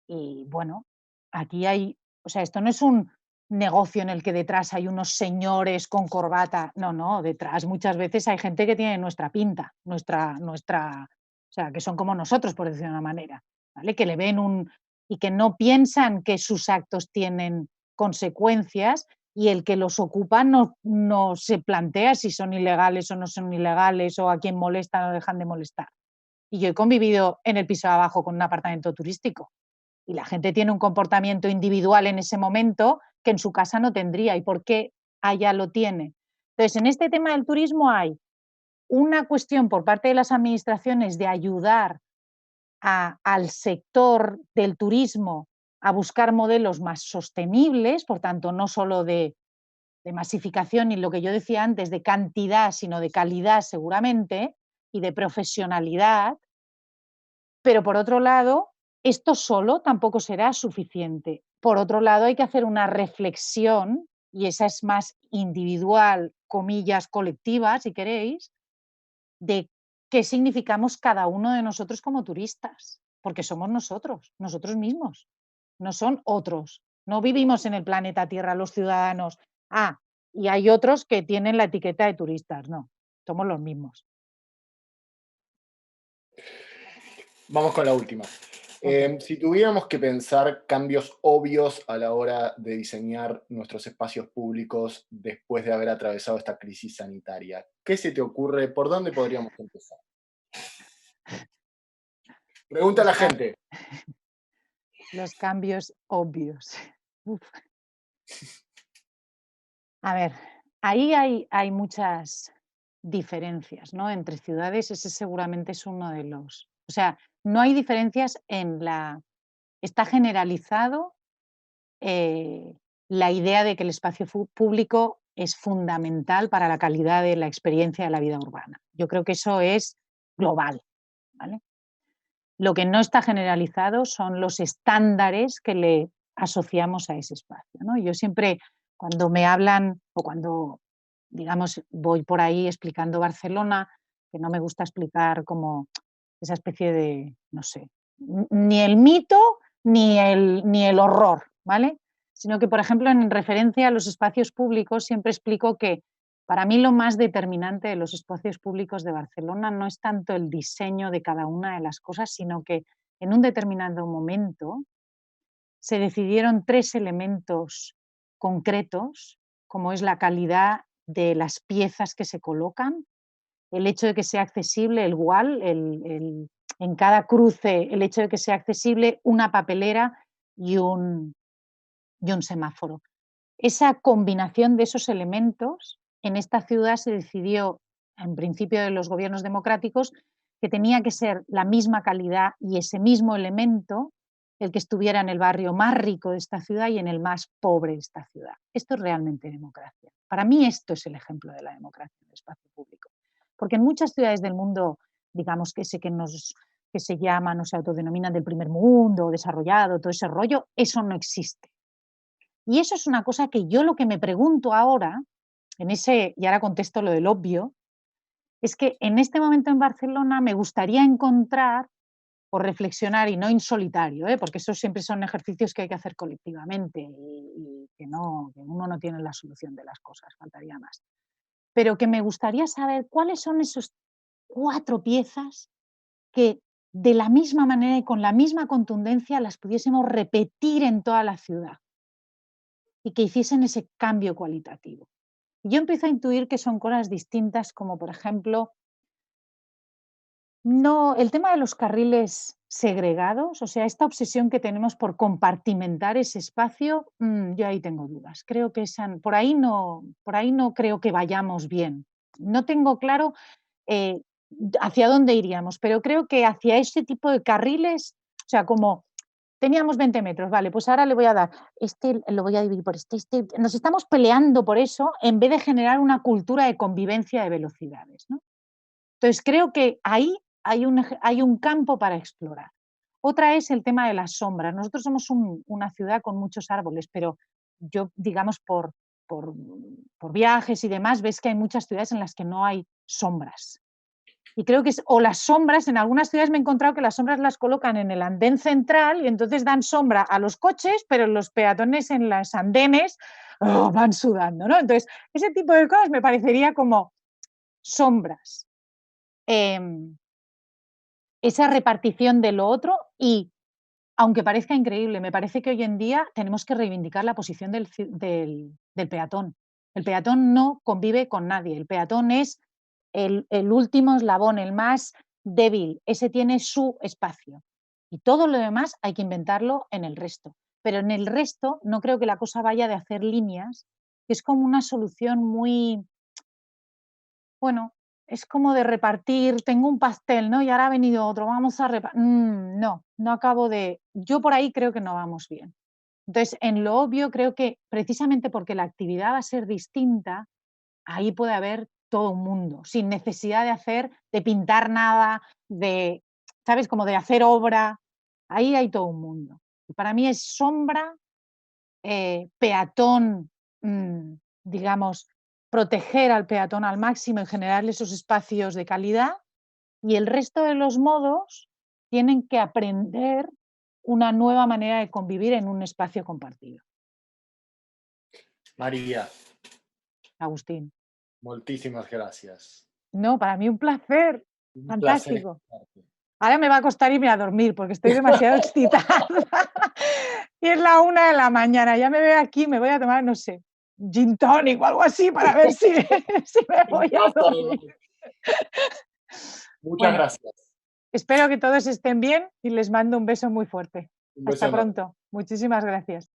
Y bueno, aquí hay, o sea, esto no es un negocio en el que detrás hay unos señores con corbata. No, no, detrás muchas veces hay gente que tiene nuestra pinta, o sea, que son como nosotros, por decirlo de una manera, ¿vale? Que le ven y que no piensan que sus actos tienen consecuencias y el que los ocupa no se plantea si son ilegales o no son ilegales o a quién molestan o dejan de molestar. Y yo he convivido en el piso de abajo con un apartamento turístico y la gente tiene un comportamiento individual en ese momento que en su casa no tendría. ¿Y por qué allá lo tiene? Entonces, en este tema del turismo hay una cuestión por parte de las administraciones de ayudar al sector del turismo a buscar modelos más sostenibles, por tanto, no solo de masificación y lo que yo decía antes, de cantidad, sino de calidad seguramente, y de profesionalidad. Pero por otro lado, esto solo tampoco será suficiente. Por otro lado, hay que hacer una reflexión, y esa es más individual, comillas, colectiva, si queréis, de qué significamos cada uno de nosotros como turistas, porque somos nosotros mismos, no son otros. No vivimos en el planeta Tierra los ciudadanos. Ah, y hay otros que tienen la etiqueta de turistas. No, somos los mismos. Vamos con la última. Ok. Si tuviéramos que pensar cambios obvios a la hora de diseñar nuestros espacios públicos después de haber atravesado esta crisis sanitaria, ¿qué se te ocurre? ¿Por dónde podríamos empezar? Pregunta a Los, la cam- gente. los cambios obvios. Uf. A ver, ahí hay muchas diferencias, ¿no? Entre ciudades, ese seguramente es uno de los... O sea, no hay diferencias en la... Está generalizado la idea de que el espacio público es fundamental para la calidad de la experiencia de la vida urbana. Yo creo que eso es global, ¿vale? Lo que no está generalizado son los estándares que le asociamos a ese espacio, ¿no? Yo siempre, cuando me hablan o cuando, digamos, voy por ahí explicando Barcelona, que no me gusta explicar como esa especie de, no sé, ni el mito ni el horror, ¿vale? Sino que, por ejemplo, en referencia a los espacios públicos, siempre explico que para mí lo más determinante de los espacios públicos de Barcelona no es tanto el diseño de cada una de las cosas, sino que en un determinado momento se decidieron 3 elementos concretos, como es la calidad de las piezas que se colocan, el hecho de que sea accesible el wall, en cada cruce, el hecho de que sea accesible una papelera y un semáforo. Esa combinación de esos elementos en esta ciudad se decidió, en principio de los gobiernos democráticos, que tenía que ser la misma calidad y ese mismo elemento el que estuviera en el barrio más rico de esta ciudad y en el más pobre de esta ciudad. Esto es realmente democracia. Para mí esto es el ejemplo de la democracia en el espacio público. Porque en muchas ciudades del mundo, digamos que que se llaman o se autodenominan del primer mundo, desarrollado, todo ese rollo, eso no existe. Y eso es una cosa que yo lo que me pregunto ahora, y ahora contesto lo del obvio, es que en este momento en Barcelona me gustaría encontrar o reflexionar, y no en solitario, porque esos siempre son ejercicios que hay que hacer colectivamente y que uno no tiene la solución de las cosas, faltaría más. Pero que me gustaría saber cuáles son esos 4 piezas que de la misma manera y con la misma contundencia las pudiésemos repetir en toda la ciudad y que hiciesen ese cambio cualitativo. Y yo empiezo a intuir que son cosas distintas, como por ejemplo, no, el tema de los carriles segregados, o sea, esta obsesión que tenemos por compartimentar ese espacio, yo ahí tengo dudas. Creo que por ahí no creo que vayamos bien. No tengo claro hacia dónde iríamos, pero creo que hacia ese tipo de carriles, o sea, como teníamos 20 metros, vale, pues ahora le voy a dar, lo voy a dividir por nos estamos peleando por eso en vez de generar una cultura de convivencia de velocidades, ¿no? Entonces creo que ahí hay un campo para explorar. Otra es el tema de las sombras. Nosotros somos una ciudad con muchos árboles, pero yo, digamos, por viajes y demás, ves que hay muchas ciudades en las que no hay sombras. Y creo que o las sombras, en algunas ciudades me he encontrado que las sombras las colocan en el andén central y entonces dan sombra a los coches, pero los peatones en los andenes van sudando, ¿no? Entonces, ese tipo de cosas me parecería como sombras. Esa repartición de lo otro y, aunque parezca increíble, me parece que hoy en día tenemos que reivindicar la posición del peatón. El peatón no convive con nadie, el peatón es el último eslabón, el más débil, ese tiene su espacio. Y todo lo demás hay que inventarlo en el resto. Pero en el resto no creo que la cosa vaya de hacer líneas, que es como una solución muy, bueno, es como de repartir, tengo un pastel, ¿no? Y ahora ha venido otro, vamos a repartir. No acabo de... Yo por ahí creo que no vamos bien. Entonces, en lo obvio, creo que precisamente porque la actividad va a ser distinta, ahí puede haber todo un mundo, sin necesidad de pintar nada, ¿sabes? Como de hacer obra. Ahí hay todo un mundo. Y para mí es sombra, peatón, digamos, proteger al peatón al máximo y generarle esos espacios de calidad Y el resto de los modos tienen que aprender una nueva manera de convivir en un espacio compartido. María, Agustín. moltísimas gracias. No, para mí un placer. Un Fantástico. placer escucharte. Ahora me va a costar irme a dormir porque estoy demasiado excitada. Y es la 1 de la mañana. Ya me veo aquí, me voy a tomar, no sé, gin tonic o algo así para ver si, si me voy a dormir. Muchas Bueno, gracias. espero que todos estén bien y les mando un beso muy fuerte. Un beso Hasta enorme. pronto. Muchísimas gracias.